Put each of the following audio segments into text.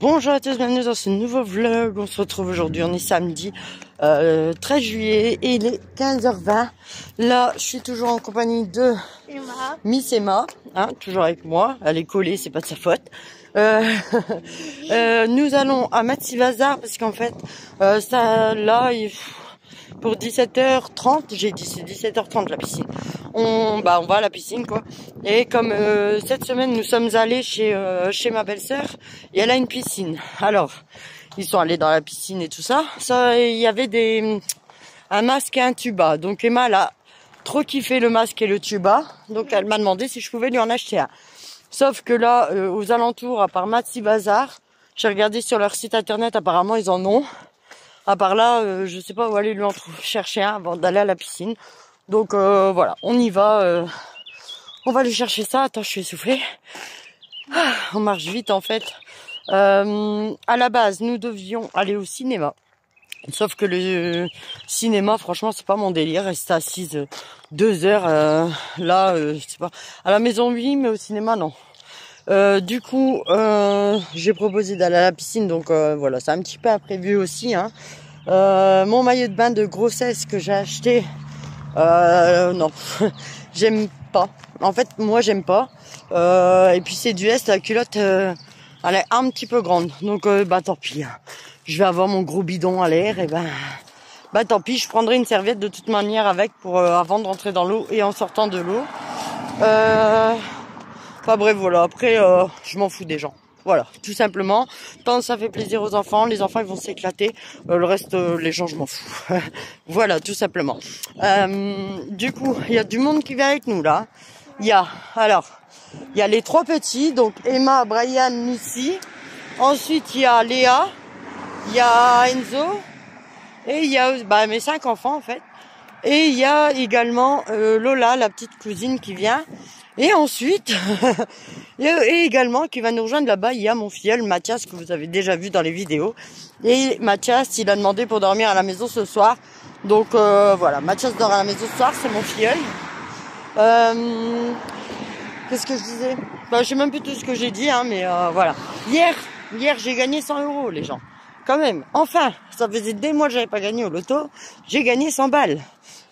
Bonjour à tous, bienvenue dans ce nouveau vlog. On se retrouve aujourd'hui, on est samedi 13 juillet et il est 15h20. Là, je suis toujours en compagnie de Miss Emma, hein, toujours avec moi. Elle est collée, c'est pas de sa faute. Nous allons à Matsivazar parce qu'en fait, ça là, pour 17h30, j'ai dit c'est 17h30 la piscine. On va à la piscine quoi. Et comme cette semaine nous sommes allés chez ma belle-sœur et elle a une piscine. Alors ils sont allés dans la piscine et tout ça. Il y avait un masque et un tuba. Donc Emma elle a trop kiffé le masque et le tuba. Donc elle m'a demandé si je pouvais lui en acheter un. Sauf que là aux alentours, à part Matsivazar, j'ai regardé sur leur site internet, apparemment ils en ont. À part là, je sais pas où aller lui en chercher un avant d'aller à la piscine. Donc voilà, on y va. On va lui chercher ça. Attends, je suis essoufflée. On marche vite en fait. À la base, nous devions aller au cinéma. Sauf que le cinéma, franchement, c'est pas mon délire. Rester assise 2 heures là, je sais pas. À la maison, oui, mais au cinéma, non. Du coup, j'ai proposé d'aller à la piscine. Donc voilà, c'est un petit peu imprévu aussi. Hein. Mon maillot de bain de grossesse que j'ai acheté, non, j'aime pas. En fait, moi, j'aime pas. Et puis c'est du S, la culotte, elle est un petit peu grande. Donc, tant pis. Je vais avoir mon gros bidon à l'air. Et tant pis. Je prendrai une serviette de toute manière avec pour avant de rentrer dans l'eau et en sortant de l'eau. Bref, voilà. Après, je m'en fous des gens. Voilà, tout simplement. Tant ça fait plaisir aux enfants, les enfants ils vont s'éclater. Le reste, les gens, je m'en fous. Voilà, tout simplement. Du coup, il y a du monde qui vient avec nous là. Il y a les 3 petits, donc Emma, Brian, Missy. Ensuite, il y a Léa, il y a Enzo et il y a mes 5 enfants en fait. Et il y a également Lola, la petite cousine qui vient. Et ensuite, et également qui va nous rejoindre là-bas, il y a mon filleul Mathias que vous avez déjà vu dans les vidéos. Et Mathias, il a demandé pour dormir à la maison ce soir. Donc voilà, Mathias dort à la maison ce soir, c'est mon filleul. Qu'est-ce que je disais? Je sais même plus tout ce que j'ai dit, hein, mais voilà. Hier j'ai gagné 100 €, les gens. Quand même, enfin, ça faisait des mois que j'avais pas gagné au loto. J'ai gagné 100 balles.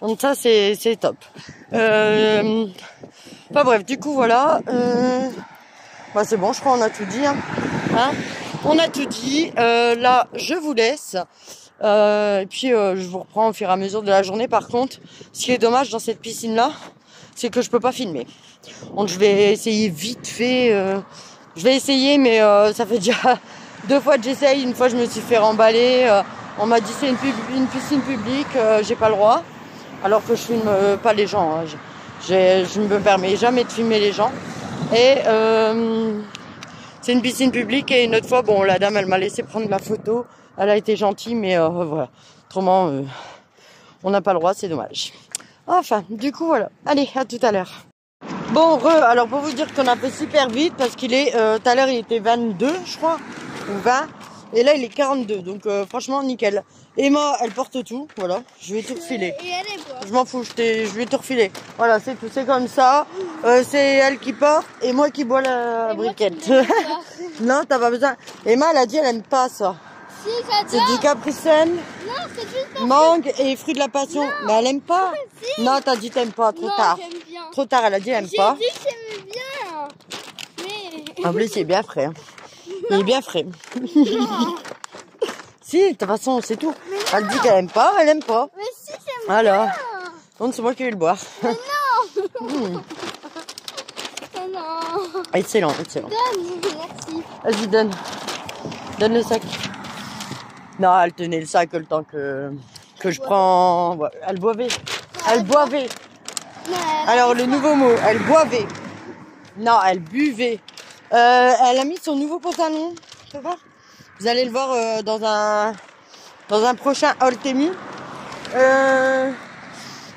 Donc ça, c'est top. Bref, du coup, voilà. C'est bon, je crois qu'on a tout dit. Hein. On a tout dit. Là, je vous laisse. Et puis, je vous reprends au fur et à mesure de la journée. Par contre, ce qui est dommage dans cette piscine-là, c'est que je peux pas filmer. Donc, je vais essayer vite fait. Je vais essayer, mais ça fait déjà 2 fois que j'essaye. Une fois, je me suis fait remballer. On m'a dit c'est une piscine publique, j'ai pas le droit. Alors que je filme pas les gens. Hein. Je ne me permets jamais de filmer les gens. Et c'est une piscine publique. Et une autre fois, la dame, elle m'a laissé prendre la photo. Elle a été gentille, mais voilà. Autrement, on n'a pas le droit, c'est dommage. Enfin, du coup, voilà. Allez, à tout à l'heure. Bon, alors pour vous dire qu'on a fait super vite, parce qu'il est, tout à l'heure, il était 22, je crois, ou 20. Et là, il est 42, donc franchement, nickel. Emma, elle porte tout, voilà, je vais tout refiler. Et elle est boire. Je m'en fous, je vais tout refiler. Voilà, c'est tout, c'est comme ça. C'est elle qui porte et moi qui bois la briquette. Non, t'as pas besoin. Emma, elle a dit, elle aime pas ça. Si, j'adore. C'est du Capri-Sun, Non, c'est juste mangue et fruits de la passion. Non. Mais elle aime pas. Si. Non, t'as dit t'aimes pas, trop Non, tard. j'aime bien. Trop tard, elle a dit elle aime pas. J'ai dit que j'aimais bien. Mais... En plus, il est bien frais. Hein. Il est bien frais. Si, de toute façon, c'est tout. Elle dit qu'elle aime pas, elle aime pas. Mais si, j'aime Alors, bien. donc c'est moi qui vais le boire. Mais non. Mais non. Excellent, excellent. Donne, merci. Vas-y, donne. Donne le sac. Non, elle tenait le sac le temps que je prends. Ouais, elle boivait. Elle boivait. Alors, le nouveau mot, elle boivait. Non, elle buvait. Elle a mis son nouveau pantalon. Tu vas voir ? Vous allez le voir dans un prochain haul Temu.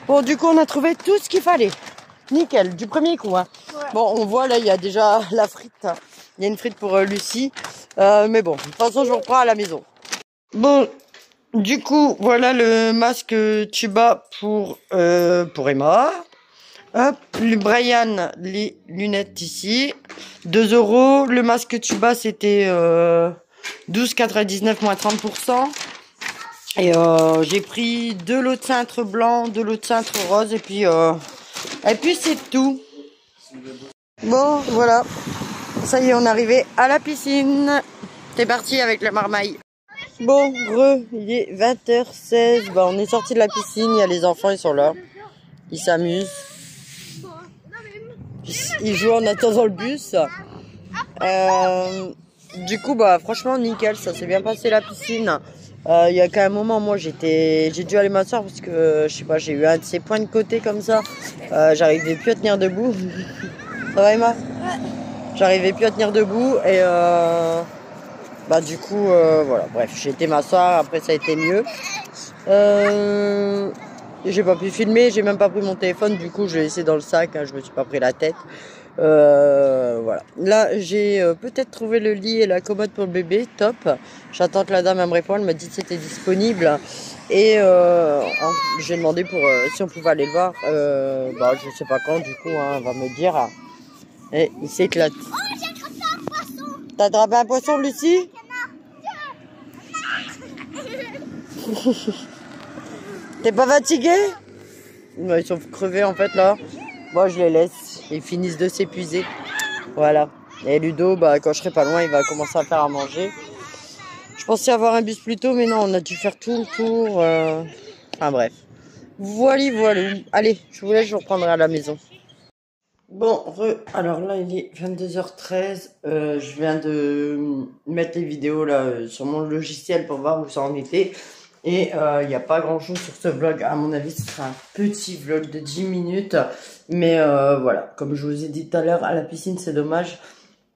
Bon, du coup, on a trouvé tout ce qu'il fallait. Nickel, du premier coup. Hein. Ouais. Bon, on voit là, il y a déjà la frite. Il y a une frite pour Lucie. Mais bon, de toute façon, je vous reprends à la maison. Bon, du coup, voilà le masque tuba pour Emma. Hop, le Brian, les lunettes ici. 2 €. Le masque tuba, c'était 12,99 moins 30%. Et j'ai pris 2 lots de cintre blanc, 2 lots de cintre rose et puis c'est tout. Bon, voilà. Ça y est, on est arrivé à la piscine. C'est parti avec la marmaille. Bon, il est 20h16. Bah, on est sorti de la piscine. Il y a les enfants, ils sont là. Ils s'amusent. Ils jouent en attendant le bus. Du coup, bah, franchement, nickel. Ça s'est bien passé la piscine. Il y a qu'à un moment, moi, j'ai dû aller m'asseoir parce que, je sais pas, j'ai eu un de ces points de côté comme ça. J'arrivais plus à tenir debout. Ça va, Emma? J'arrivais plus à tenir debout et bah du coup voilà, bref, j'ai été m'asseoir, après ça a été mieux. J'ai pas pu filmer, j'ai même pas pris mon téléphone, du coup je l'ai laissé dans le sac, hein, je me suis pas pris la tête. Voilà. Là j'ai peut-être trouvé le lit et la commode pour le bébé, top. J'attends que la dame me réponde, elle m'a dit que c'était disponible. Et j'ai demandé pour si on pouvait aller le voir. Bah je sais pas quand, du coup hein, on va me dire. Et il s'éclate. Oh, j'ai attrapé un poisson. T'as attrapé un poisson, Lucie? T'es pas fatigué? Ils sont crevés en fait là. Moi je les laisse. Ils finissent de s'épuiser. Voilà. Et Ludo, bah, quand je serai pas loin, il va commencer à faire à manger. Je pensais avoir un bus plus tôt, mais non, on a dû faire tout le tour. Enfin bref. Voilà, voilà. Allez, je vous laisse, je vous reprendrai à la maison. Bon, alors là il est 22h13, je viens de mettre les vidéos là sur mon logiciel pour voir où ça en était. Et il n'y a pas grand chose sur ce vlog, à mon avis ce sera un petit vlog de 10 minutes. Mais voilà, comme je vous ai dit tout à l'heure, à la piscine c'est dommage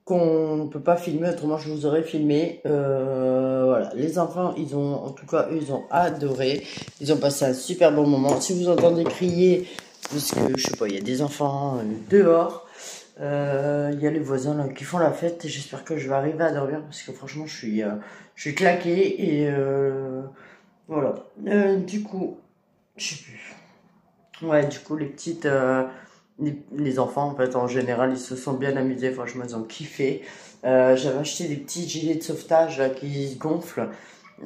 qu'on ne peut pas filmer, autrement je vous aurais filmé. Voilà, les enfants, ils ont, en tout cas, eux, ils ont adoré. Ils ont passé un super bon moment. Si vous entendez crier, parce que, je sais pas, il y a des enfants dehors. Il y a les voisins là, qui font la fête. J'espère que je vais arriver à dormir, parce que franchement, je suis claqué. Et voilà. Du coup, je sais plus. Ouais, du coup, les petites... les enfants, en fait, en général, ils se sont bien amusés. Franchement, ils ont kiffé. J'avais acheté des petits gilets de sauvetage là, qui se gonflent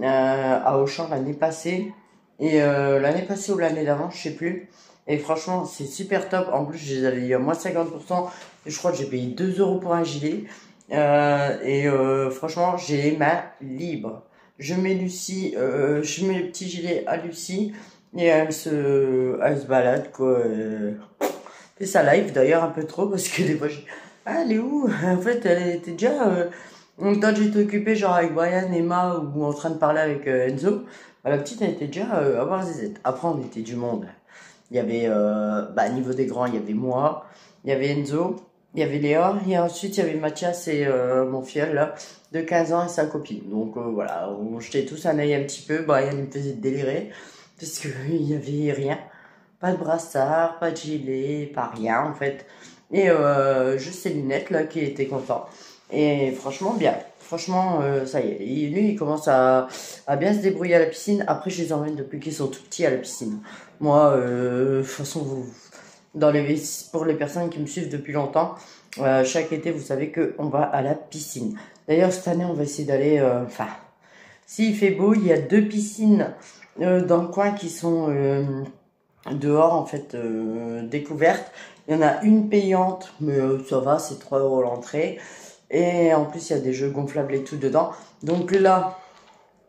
à Auchan l'année passée. Et l'année passée ou l'année d'avant, je sais plus. Et franchement, c'est super top. En plus, je les avais eu à moins 50%. Et je crois que j'ai payé 2 € pour un gilet. Franchement, j'ai les mains libres. Je mets Lucie, je mets le petit gilet à Lucie. Et elle se balade, quoi. Fait sa live d'ailleurs un peu trop parce que des fois ah elle est où? En fait elle était déjà en même temps j'étais occupée genre avec Brian, Emma ou en train de parler avec Enzo. Bah, la petite elle était déjà à voir Zizette. Après on était du monde. Il y avait bah niveau des grands il y avait moi, il y avait Enzo, il y avait Léa et ensuite il y avait Mathias et mon filleul là de 15 ans et sa copine. Donc voilà, on jetait tous un œil un petit peu. Brian il me faisait délirer parce que il y avait rien. Pas de brassard, pas de gilet, pas rien en fait. Et juste ses lunettes là qui étaient contents. Et franchement bien. Franchement ça y est. Et lui il commence à bien se débrouiller à la piscine. Après je les emmène depuis qu'ils sont tout petits à la piscine. Moi de toute façon pour les personnes qui me suivent depuis longtemps, chaque été vous savez qu'on va à la piscine. D'ailleurs cette année on va essayer d'aller, enfin s'il fait beau, il y a 2 piscines dans le coin qui sont dehors en fait découverte. Il y en a une payante mais ça va, c'est 3 € l'entrée et en plus il y a des jeux gonflables et tout dedans. Donc là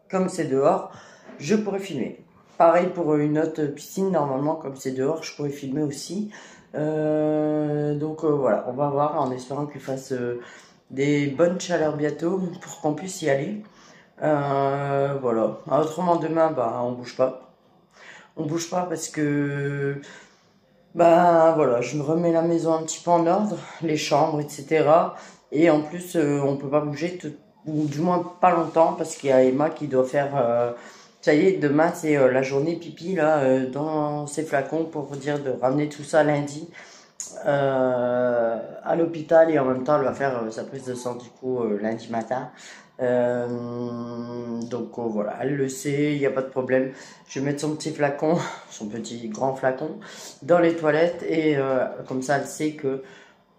comme c'est dehors je pourrais filmer. Pareil pour une autre piscine, normalement comme c'est dehors je pourrais filmer aussi. Donc voilà, on va voir en espérant qu'il fasse des bonnes chaleurs bientôt pour qu'on puisse y aller. Voilà, autrement demain bah on bouge pas. On bouge pas parce que bah voilà, je me remets la maison un petit peu en ordre, les chambres, etc. Et en plus, on peut pas bouger, ou du moins pas longtemps, parce qu'il y a Emma qui doit faire... ça y est, demain c'est la journée pipi là, dans ses flacons pour dire de ramener tout ça lundi à l'hôpital. Et en même temps, elle va faire sa prise de sang du coup lundi matin. Donc voilà, elle le sait, il n'y a pas de problème. Je vais mettre son petit flacon, son petit grand flacon dans les toilettes et comme ça elle sait que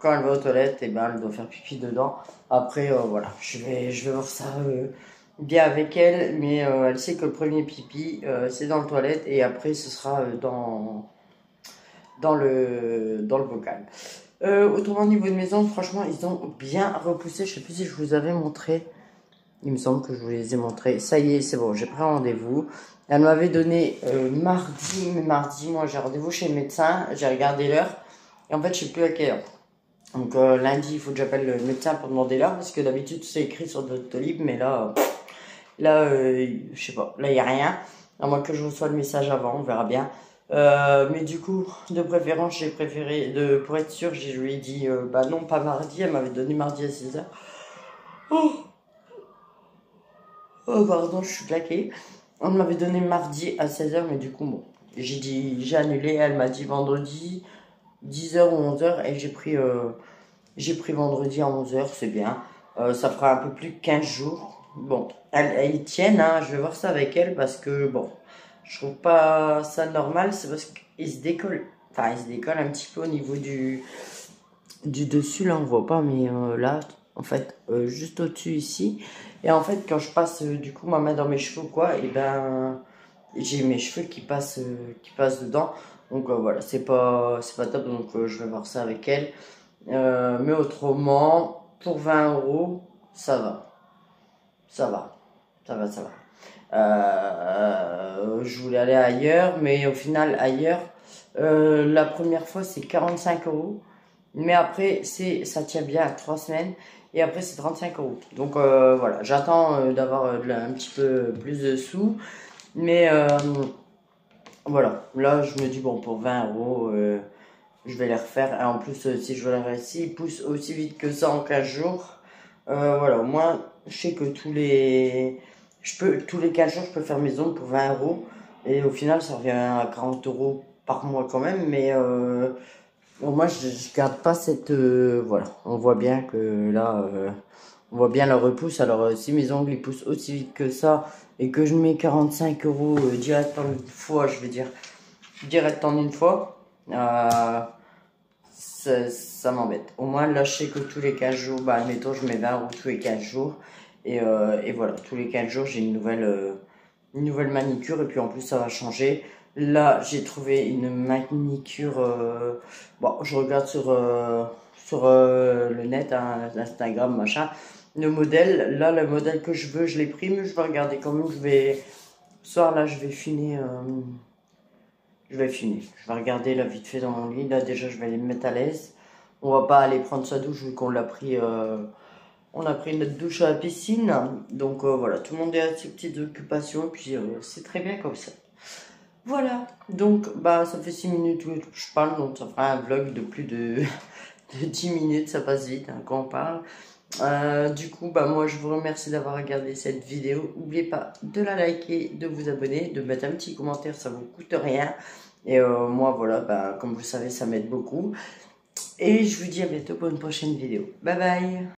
quand elle va aux toilettes, et ben elle doit faire pipi dedans. Après, voilà, je vais voir ça bien avec elle, mais elle sait que le premier pipi, c'est dans le toilette, et après ce sera dans le bocal. Autrement, au niveau de maison, franchement, ils ont bien repoussé. Je sais plus si je vous avais montré. Il me semble que je vous les ai montrés. Ça y est, c'est bon, j'ai pris rendez-vous. Elle m'avait donné mardi, mais mardi, moi j'ai rendez-vous chez le médecin. J'ai regardé l'heure. Et en fait, je sais plus à quelle heure. Donc lundi, il faut que j'appelle le médecin pour demander l'heure. Parce que d'habitude, c'est écrit sur Doctolib. Mais là, je sais pas. Là, il n'y a rien. À moins que je reçois le message avant, on verra bien. Mais du coup, de préférence, j'ai préféré, pour être sûr, je lui ai dit, bah non, pas mardi. Elle m'avait donné mardi à 6h. Oh, pardon, je suis claquée. On m'avait donné mardi à 16h, mais du coup, bon, j'ai annulé. Elle m'a dit vendredi, 10h ou 11h, et j'ai pris vendredi à 11h, c'est bien. Ça fera un peu plus de 15 jours. Bon, elles y tiennent, hein, je vais voir ça avec elle, parce que, bon, je trouve pas ça normal, c'est parce qu'ils se décollent. Enfin, ils se décollent un petit peu au niveau du dessus, là, on voit pas, mais là, en fait, juste au-dessus ici. Et en fait, quand je passe, du coup, ma main dans mes cheveux, quoi, et ben, j'ai mes cheveux qui passent dedans. Donc, voilà, c'est pas top, donc je vais voir ça avec elle. Mais autrement, pour 20 €, ça va. Ça va. Ça va, ça va. Je voulais aller ailleurs, mais au final, ailleurs, la première fois, c'est 45 €. Mais après, ça tient bien à 3 semaines. Et après, c'est 35 €. Donc voilà, j'attends d'avoir un petit peu plus de sous. Mais voilà, là, je me dis, bon, pour 20 €, je vais les refaire. Et en plus, si je veux les réussir, ils poussent aussi vite que ça en 15 jours. Voilà, au moins, je sais que tous les 15 jours, je peux faire mes ongles pour 20 €. Et au final, ça revient à 40 € par mois quand même. Mais bon, moi, je garde pas cette... voilà, on voit bien que là, on voit bien la repousse. Alors, si mes ongles ils poussent aussi vite que ça et que je mets 45 € direct en une fois, je vais dire, direct en une fois, ça m'embête. Au moins, là, je sais que tous les 15 jours, bah, admettons, je mets 20 € tous les 15 jours. Et voilà, tous les 15 jours, j'ai une nouvelle manicure. Et puis, en plus, ça va changer. Là, j'ai trouvé une manicure. Bon, je regarde sur le net, hein, Instagram, machin. Le modèle, là, le modèle que je veux, je l'ai pris, mais je vais regarder quand même. Ce soir, là, je vais finir. Je vais regarder là vite fait dans mon lit. Là, déjà, je vais aller me mettre à l'aise. On va pas aller prendre sa douche vu qu'on l'a pris. On a pris notre douche à la piscine. Donc voilà, tout le monde est à ses petites occupations. Puis c'est très bien comme ça. Voilà, donc bah ça fait 6 minutes que je parle, donc ça fera un vlog de plus de 10 minutes, ça passe vite hein, quand on parle. Du coup, bah moi je vous remercie d'avoir regardé cette vidéo. N'oubliez pas de la liker, de vous abonner, de mettre un petit commentaire, ça vous coûte rien. Et moi voilà, bah comme vous savez, ça m'aide beaucoup. Et je vous dis à bientôt pour une prochaine vidéo. Bye bye!